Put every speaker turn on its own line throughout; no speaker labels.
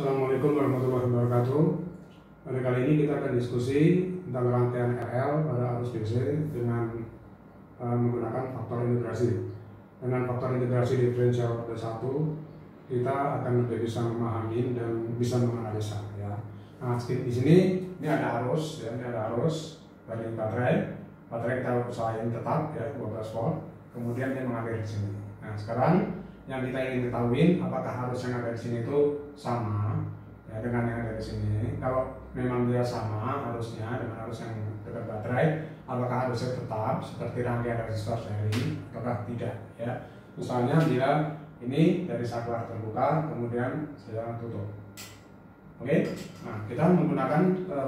Assalamualaikum warahmatullahi wabarakatuh. Pada kali ini kita akan diskusi tentang rangkaian RL pada arus DC dengan menggunakan faktor integrasi. Dengan faktor integrasi diferensial pada 1, kita akan lebih bisa memahami dan bisa menganalisa. Ya. Nah, di sini ini ada arus, ya, ini ada arus dari baterai. Baterai kita usahain tetap ya 12 volt. Kemudian dia mengalir di sini. Nah, sekarang yang kita ingin ketahui apakah arus yang ada di sini itu sama ya dengan yang ada di sini. Kalau memang dia sama arusnya dengan arus yang dekat baterai, apakah arusnya tetap seperti rangkaian resistor seri ataukah tidak ya. Misalnya bila ini dari saklar terbuka kemudian saya tutup. Oke. Nah, kita menggunakan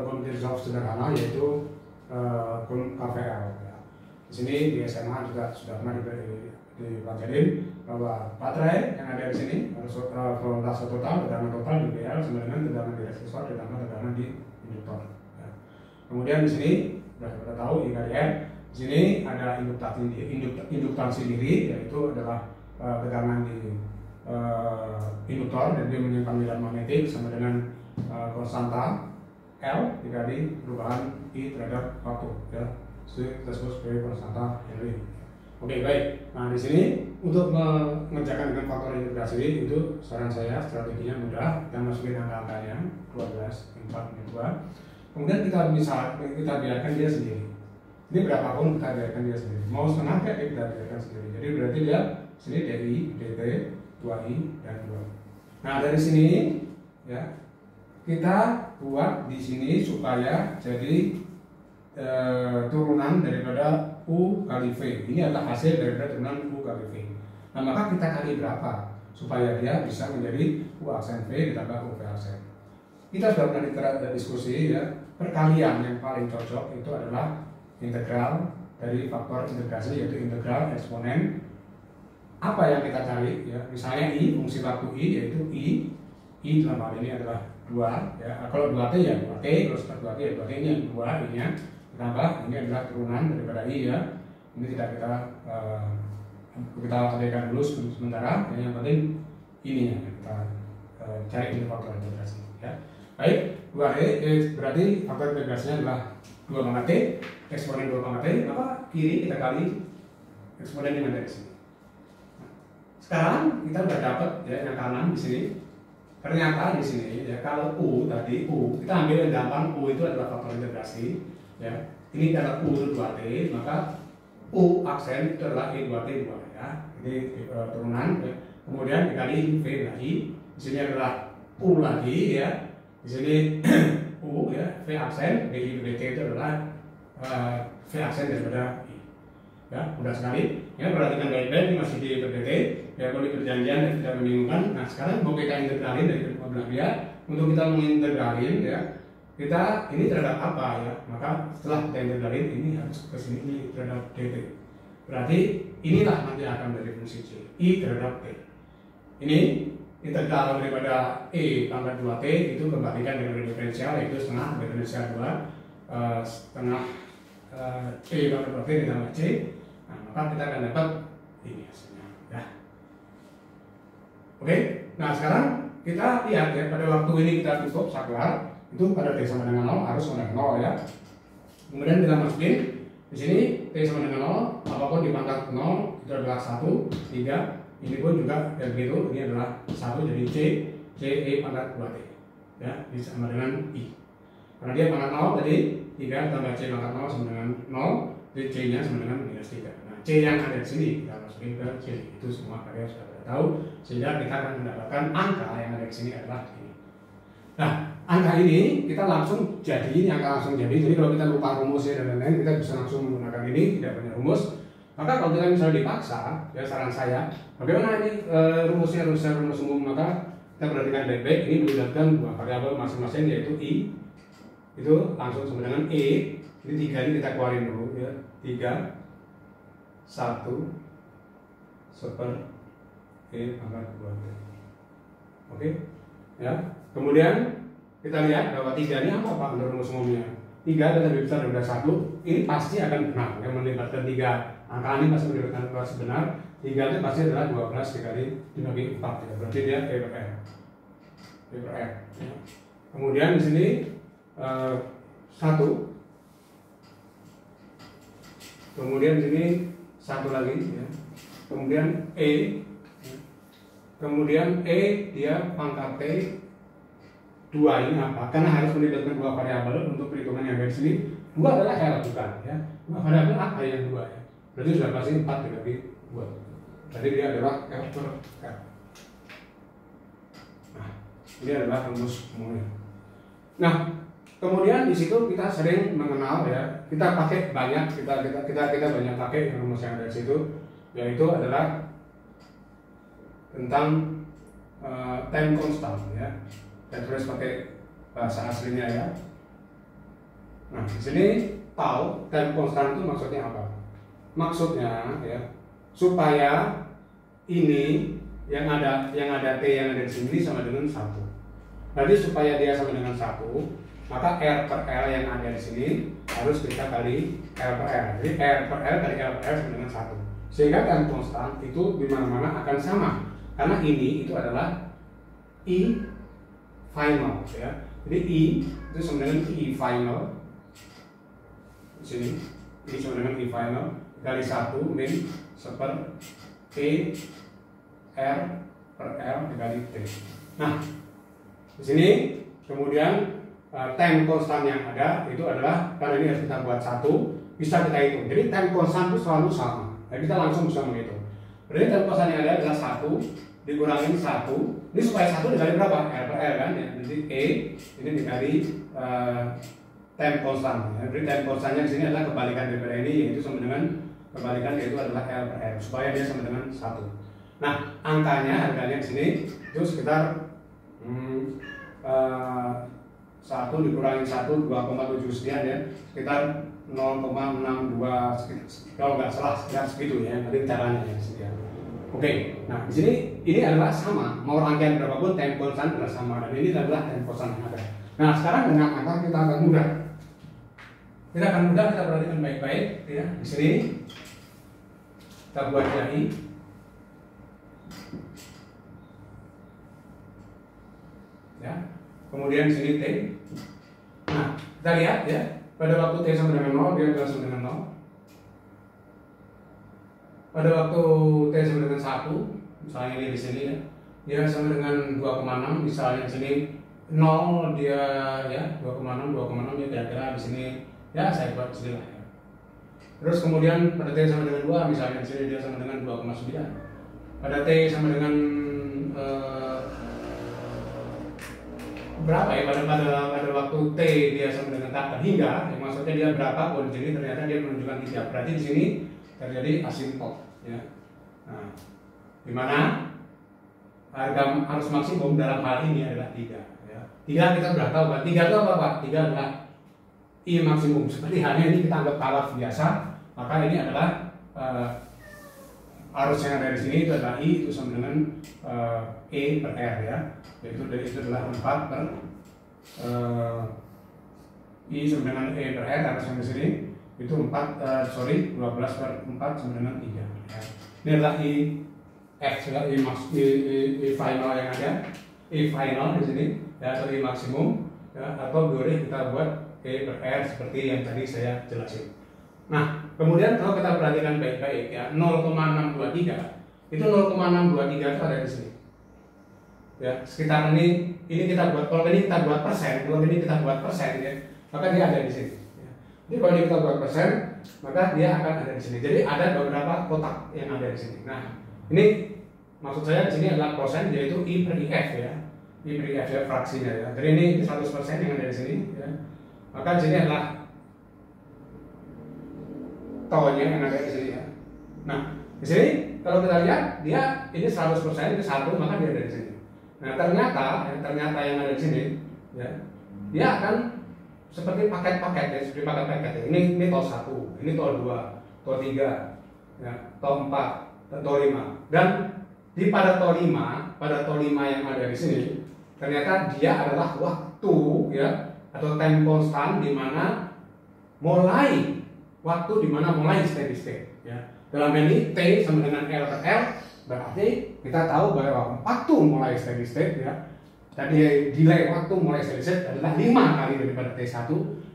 hukum Kirchhoff sederhana yaitu hukum KVL ya. Di sini di SMA juga sudah pernah dipelajarin bahwa baterai yang ada di sini voltase total, tekanan total di PL sama dengan tekanan di resistor ditambah tekanan di induktor. Ya. Kemudian di sini sudah kita tahu IKDR. Di sini ada induktansi diri yaitu adalah tekanan di induktor dan dia menyimpan medan magnetik sama dengan konstanta L dikali perubahan I terhadap waktu ya. Kita sebut sebagai konstanta Henry. Oke, baik. Nah, di sini untuk mengerjakan dengan faktor integrasi itu saran saya strateginya mudah. Kita masukin angka-angkanya 12, 4, 2. Kemudian kita biarkan dia sendiri. Ini berapapun kita biarkan dia sendiri. Mau setengah kayak kita biarkan sendiri. Jadi berarti dia sini DI, DT, 2I dan 2. Nah, dari sini ya kita buat di sini supaya jadi turunan daripada U kali V. Ini adalah hasil daripada turunan U kali V. Nah, maka kita kali berapa supaya dia bisa menjadi U aksen V ditambah U V aksen. Kita sudah pernah diskusi ya, perkalian yang paling cocok itu adalah integral dari faktor integrasi yaitu integral eksponen apa yang kita cari ya. Misalnya I, fungsi waktu I yaitu I dalam hal ini adalah 2 ya. Kalau 2T ya 2T, terus 2T ya 2T ini yang 2 ini ya. Ditambah ini adalah turunan daripada I ya. Ini tidak kita abaikan dulu sementara. Yang penting ini yang kita cari ini faktor integrasi ya. Baik, 2T berarti faktor integrasinya adalah 2 T, eksponen 2 T, maka kiri kita kali eksponen yang ada di sini. Sekarang kita sudah dapat ya yang kanan di sini. Ternyata di sini ya kalau U tadi kita ambil yang gampang U itu adalah faktor integrasi ya. Ini adalah U itu 2T, maka U aksen itu adalah I2T 2 ya. Ini turunan ya. Kemudian dikali V lagi. Di sini adalah U lagi ya. Di sini U ya, V aksen DI/DT itu adalah V aksen daripada I. Ya, mudah sekali. Ya, perhatikan baik-baik ini masih di DT. Ya, kalau perjanjian dan tidak membingungkan. Nah, sekarang mau kita integralin dari kedua belah pihak. Untuk kita mengintegralin ya, kita ini terhadap apa ya? Maka setelah kita integralin ini harus ke sini ini terhadap DT. Berarti inilah nanti akan dari fungsi C I terhadap T. Ini integral daripada E pangkat 2T itu kembalikan dengan diferensial yaitu setengah diferensial 2 setengah E pangkat 2T ditambah C. Nah, maka kita akan dapat ini hasilnya ya. Oke, nah sekarang kita lihat ya pada waktu ini kita tutup saklar itu pada T sama dengan 0 harus sama dengan 0 ya. Kemudian kita masukin di sini T sama dengan 0 apapun di pangkat 0 itu adalah 1, 3. Ini pun juga dan begitu ini adalah 1 jadi C E pangkat 2T ya sama dengan I. Karena dia pangkat 0 tadi 3 tambah C pangkat 0 sama dengan 0, jadi C nya sama dengan minus 3. Nah, C yang ada di sini kita masukin ke C. Itu semua kalian sudah tahu sehingga kita akan mendapatkan angka yang ada di sini adalah ini. Nah, angka ini kita langsung jadi, angka langsung jadi. Jadi kalau kita lupa rumusnya dan lain-lain, kita bisa langsung menggunakan ini, tidak punya rumus. Maka kalau kita misalnya dipaksa, ya saran saya, bagaimana ini rumusnya rumus umum, maka kita perhatikan baik-baik. Ini melibatkan dua variabel masing-masing yaitu I, itu langsung sama dengan E. Ini 3 ini kita keluarin dulu ya. 3 1 super E pangkat 2T. Oke, ya. Kemudian kita lihat bahwa 3 ini apa menurut rumus umumnya? 3 adalah lebih besar daripada 1. Ini pasti akan benar. Yang melibatkan 3 angka ini pasti melibatkan pasti benar. 3 itu pasti adalah 12 dikali dibagi 4 ya. Berarti dia E per M. E per R. Ya. Kemudian di sini 1. Kemudian di sini 1 lagi. Ya. Kemudian E. Ya. Kemudian E dia pangkat T 2 ini apa? Karena harus melibatkan 2 variabel untuk perhitungan yang dari sini. 2 adalah L bukan ya. 2 variabel apa yang 2 ya? Berarti sudah pasti 4 dibagi 2. Jadi dia adalah L per R. Nah, ini adalah rumus umumnya. Nah, kemudian di situ kita sering mengenal ya, kita pakai banyak, kita banyak pakai rumus yang ada di situ, yaitu adalah tentang time constant ya. Dan terus pakai bahasa aslinya ya. Nah, di sini tahu time constant itu maksudnya apa? Maksudnya ya, supaya ini yang ada T yang ada di sini sama dengan 1. Jadi supaya dia sama dengan 1, maka R per L yang ada di sini harus kita kali L per L. Jadi R per L kali L per L sama dengan 1. Sehingga time constant itu di mana-mana akan sama. Karena ini itu adalah I final ya. Jadi I itu sama dengan I final. Di sini I sama dengan I final kali 1 min seper T R per L dikali T. Nah, di sini kemudian time constant yang ada itu adalah, karena ini harus kita buat 1, bisa kita hitung. Jadi time constant itu selalu sama. Nah, kita langsung bisa menghitung. Berarti time constant yang ada adalah 1 dikurangin 1. Ini supaya 1 dikali berapa? R per L kan ya. Jadi E ini dikali time constant. Ya. Jadi time constantnya di sini adalah kebalikan daripada ini, yaitu sama dengan kebalikan, yaitu adalah L per R, supaya dia sama dengan 1. Nah, angkanya harganya di sini itu sekitar 1 dikurangin 1 2,7 sekian ya, sekitar 0,62 kalau nggak salah sekitar segitu ya, nanti caranya ya sekian. Oke, nah di sini ini adalah sama, mau rangkaian berapapun time constant adalah sama, dan ini adalah time constant yang ada. Nah sekarang dengan angka kita akan mudah, kita perhatikan baik-baik ya. Di sini kita buat I. Ya. Kemudian di sini T. Nah, kita lihat ya, pada waktu T sama dengan 0 dia adalah sama dengan 0. Pada waktu T sama dengan 1, misalnya ini di sini ya, dia sama dengan 2,6, misalnya di sini 0 dia ya 2,6 ya kira-kira di sini ya saya buat di sini lah ya. Terus kemudian pada T sama dengan 2, misalnya di sini dia sama dengan 2,9. Pada T sama dengan berapa ya, pada waktu T dia sama dengan tak hingga, yang maksudnya dia berapa pun di sini ternyata dia menunjukkan 3. Berarti di sini terjadi asimptot ya. Nah, di mana harga arus maksimum dalam hal ini adalah 3 ya. 3 kita sudah tahu kan, 3 itu apa Pak? 3 adalah I maksimum. Seperti halnya ini kita anggap taraf biasa, maka ini adalah arus yang ada di sini itu adalah I itu sama dengan E per R ya, yaitu dari itu adalah 4 per I sama dengan E per R, arus yang di sini itu 12 per 4 sama dengan 3 ya. Ini adalah I F ya, I final yang ada, I final di sini ya, atau I maksimum ya, atau boleh kita buat E per R seperti yang tadi saya jelasin. Nah, kemudian kalau kita perhatikan baik-baik ya, 0,623 itu 0,623 itu ada di sini. Ya, sekitar ini kita buat, kalau ini kita buat persen, ya, maka dia ada di sini. Ya. Jadi kalau ini kita buat persen, maka dia akan ada di sini. Jadi ada beberapa kotak yang ada di sini. Nah, ini maksud saya di sini adalah persen, yaitu I per IF ya, I per IF ya fraksinya ya. Jadi ini 100% yang ada di sini. Ya. Maka di sini adalah tolnya yang ada di sini ya. Nah, di sini kalau kita lihat dia ini 100% itu 1, maka dia ada di sini. Nah, ternyata yang ada di sini ya, dia akan seperti paket-paket ya, seperti paket-paket ya. Ini tol 1, ini tol 2, tol 3, ya, tol 4, dan tol 5. Dan pada tol 5 yang ada di sini ternyata dia adalah waktu ya, atau time constant di mana mulai steady state ya. Dalam ini T sama dengan L per L, berarti kita tahu bahwa waktu mulai steady state ya, Tadi delay waktu mulai steady state adalah 5 kali daripada T1,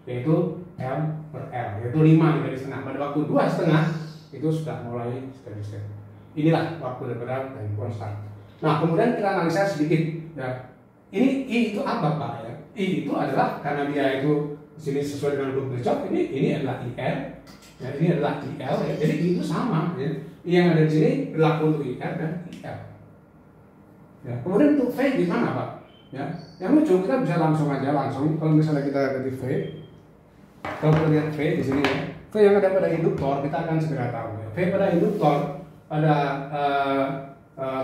yaitu L per L, yaitu 5 dikali setengah. Pada waktu 2,5 itu sudah mulai steady state. Inilah waktu daripada time constant. Nah, kemudian kita analisa sedikit ya. Ini I itu apa Pak ya? I itu adalah karena dia itu di sini sesuai dengan rule Kirchhoff, ini adalah IR, ya, ini adalah IL ya. Jadi I itu sama ya. I yang ada di sini berlaku untuk IR dan IL. Ya, kemudian untuk V gimana Pak? Ya, yang lucu kita bisa langsung kalau misalnya kita ganti V, kalau kita lihat V di sini ya, V yang ada pada induktor kita akan segera tahu ya. V pada induktor pada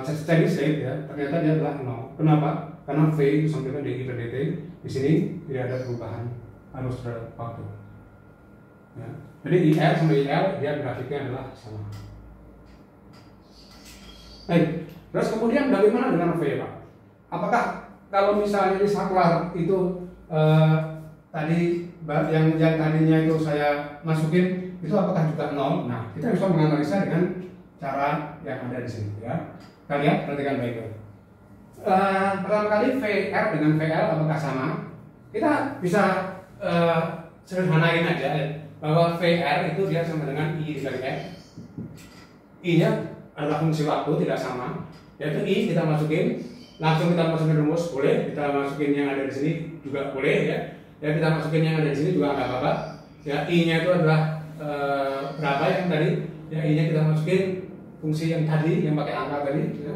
steady state ya, ternyata dia adalah 0. Kenapa? Karena V itu sama dengan dI per dt. Di sini tidak ada perubahan arus terhadap waktu. Ya. Jadi IR sama IL dia grafiknya adalah sama. Baik. Terus kemudian bagaimana dengan V Pak? Apakah kalau misalnya di saklar itu tadi yang tadinya itu saya masukin itu apakah juga 0? Nah, kita bisa menganalisa dengan cara yang ada di sini ya. Kita lihat, perhatikan baik-baik. Pertama kali VR dengan VL apakah sama? Kita bisa sederhanain aja ya, bahwa VR itu dia sama dengan I dikali F. I-nya adalah fungsi waktu, tidak sama. Yaitu I kita masukin, langsung kita masukin rumus boleh, kita masukin yang ada di sini juga boleh ya. Ya kita masukin yang ada di sini juga nggak apa-apa. Ya I-nya itu adalah berapa yang tadi? Ya I-nya kita masukin fungsi yang tadi yang pakai angka tadi ya.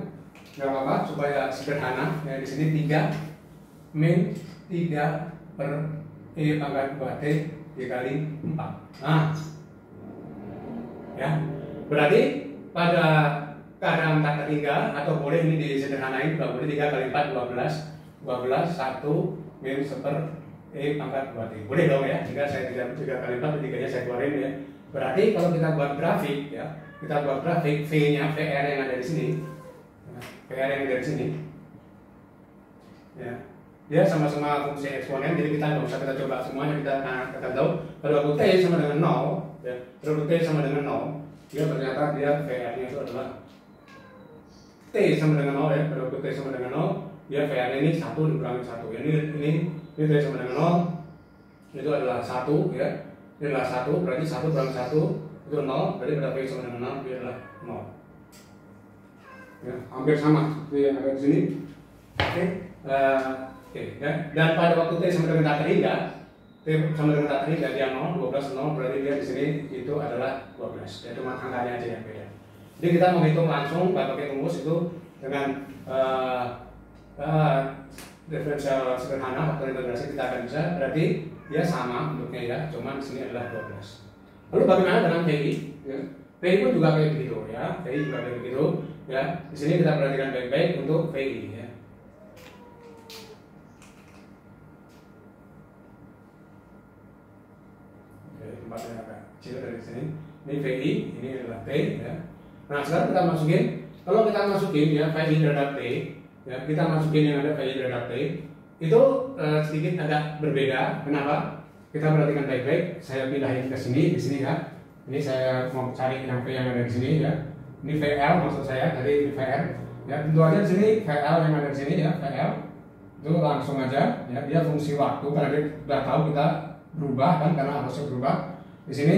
Nggak apa-apa supaya sederhana. Ya di sini 3 min 3 per E pangkat 2T dikali 4. Nah ya berarti pada keadaan tak ketiga atau boleh ini disederhanain, boleh 3 kali 4 12 1 min 1 E pangkat 2T. Boleh dong ya, jika saya 3 kali 4 3 nya saya keluarin ya. Berarti kalau kita buat grafik ya, kita buat grafik V-nya VR yang ada di sini. VR yang ada di sini. Ya. Dia sama-sama fungsi eksponen, jadi kita nggak usah kita coba semuanya, kita akan tahu kalau waktu T sama dengan 0 ya, kalau T sama dengan 0 dia ternyata dia VR-nya itu adalah T sama dengan 0 ya, pada waktu T sama dengan 0 dia VR ini 1 dikurangi 1 ya, ini T sama dengan 0 itu adalah 1 ya, ini adalah 1 berarti 1 kurangi 1 itu 0, berarti pada V sama dengan 0 dia adalah 0 ya, hampir sama seperti yang ada di sini. Oke, ya. Dan pada waktu T sama dengan tak terhingga, T sama dengan tak terhingga dia 0, 12, 0 berarti dia di sini itu adalah 12 ya, cuma angkanya aja yang beda. Jadi kita menghitung langsung pakai rumus itu dengan diferensial sederhana faktor integrasi kita akan bisa, berarti dia sama bentuknya ya, cuma di sini adalah 12. Lalu bagaimana dengan PI? Ya. PI pun juga kayak begitu ya, PI juga kayak begitu ya. Di sini kita perhatikan baik-baik untuk PI ya. Oke, tempatnya agak kecil dari sini. Ini PI, ini adalah T ya. Nah sekarang kita masukin, kalau kita masukin ya PI terhadap T, ya kita masukin yang ada PI terhadap T, itu sedikit agak berbeda. Kenapa? Kita perhatikan baik-baik. Saya pindahin ke sini, di sini ya. Ini saya mau cari yang P yang ada di sini ya. Ini VL maksud saya, tadi ini VR. Ya tentu aja di sini VL yang ada di sini ya, VL. Itu langsung aja ya, dia fungsi waktu karena dia sudah tahu kita berubah kan, karena harusnya berubah. Di sini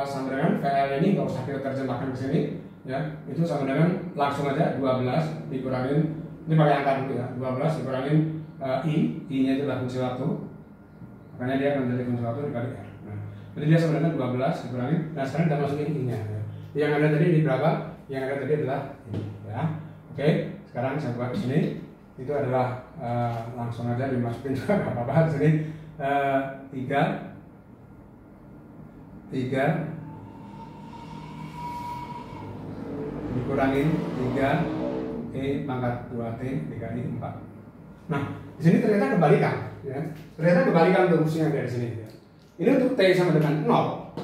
sama dengan VL ini nggak usah kita terjemahkan ke sini ya. Itu sama dengan langsung aja 12 dikurangin, ini pakai angka dulu ya, 12 dikurangin I-nya itu adalah fungsi waktu. Makanya dia akan menjadi fungsi waktu dikali R. Nah, jadi dia sama dengan 12 dikurangin. Nah sekarang kita masukin I-nya ya. Yang ada tadi di berapa? Yang ada tadi adalah ini ya. Oke, sekarang saya buat di sini. Itu adalah langsung aja dimasukin juga nggak apa-apa. Di sini 3 dikurangin 3 E pangkat 2T dikali 4. Nah, di sini ternyata kebalikan ya. Ternyata kebalikan untuk fungsi yang ada di sini ya. Ini untuk T sama dengan 0.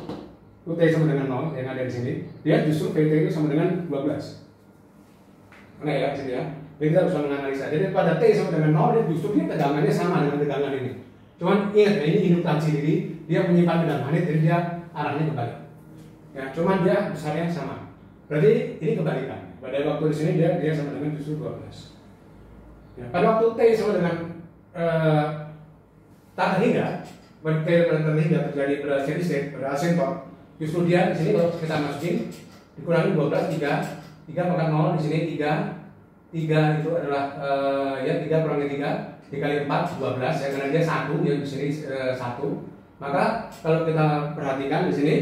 Untuk T sama dengan 0 yang ada di sini, dia justru VT itu sama dengan 12. Nah ya, sini ya. Jadi kita bisa menganalisa. Jadi pada T sama dengan 0, dia justru dia tegangannya sama dengan tegangan ini. Cuman ingat ya, ini induktansi diri, dia menyimpan tegangan ini, jadi dia arahnya kebalik. Ya, cuman dia besarnya sama. Berarti ini kebalikan. Pada waktu di sini dia sama dengan justru 12. Ya, pada waktu T sama dengan tak terhingga, T terhingga terjadi pada steady state, pada asymptote, justru dia di sini kalau kita masukin dikurangi 12, 3 maka 0 di sini 3 itu adalah ya 3 kurangi 3 dikali 4 12 ya, karena dia 1 ya, di sini 1. Maka kalau kita perhatikan di sini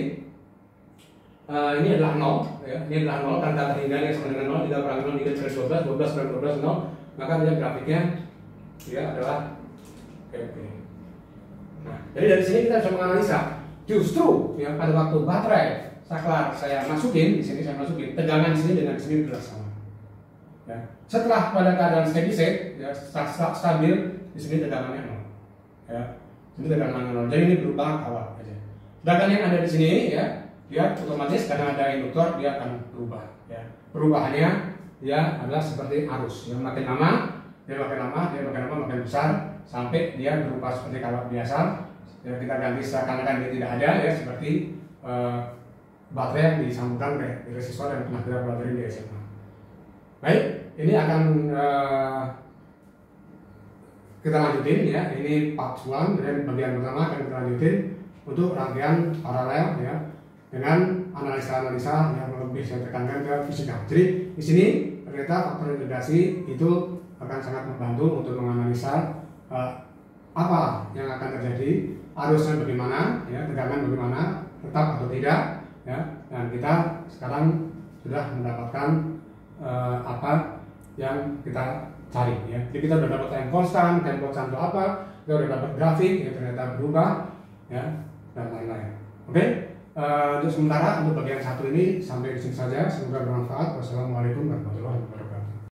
ini adalah 0 ya, ini adalah 0 karena tak terhingga yang sama dengan 0, 3 kurangi 0 dikali 12 kurangi 12 0, maka dia grafiknya dia adalah oke. Nah, jadi dari sini kita bisa menganalisa justru ya pada waktu baterai saklar saya masukin di sini, tegangan di sini dengan di sini adalah sama. Ya. Setelah pada keadaan steady state ya stabil di sini tegangannya 0. Ya. Ini tegangan 0. Jadi ini berubah awal aja. Sedangkan yang ada di sini ya dia otomatis karena ada induktor dia akan berubah ya. Perubahannya dia adalah seperti arus yang makin lama makin besar sampai dia berupa seperti kalau biasa ya, kita ganti seakan-akan dia tidak ada ya, seperti baterai yang disambungkan ke resistor yang pernah kita pelajari di SMA. Baik, ini akan kita lanjutin ya. Ini part 1 dan bagian pertama akan kita lanjutin untuk rangkaian paralel ya dengan analisa-analisa yang lebih saya tekankan ke fisika. Jadi di sini ternyata faktor integrasi itu akan sangat membantu untuk menganalisa apa yang akan terjadi, arusnya bagaimana, ya, tegangan bagaimana, tetap atau tidak, ya. Dan kita sekarang sudah mendapatkan apa yang kita cari, ya. Jadi kita sudah dapat time constant itu apa, kita sudah dapat grafik, ya, ternyata berubah, ya, dan lain-lain. Oke, untuk sementara untuk bagian 1 ini sampai di sini saja. Semoga bermanfaat. Wassalamualaikum warahmatullahi wabarakatuh.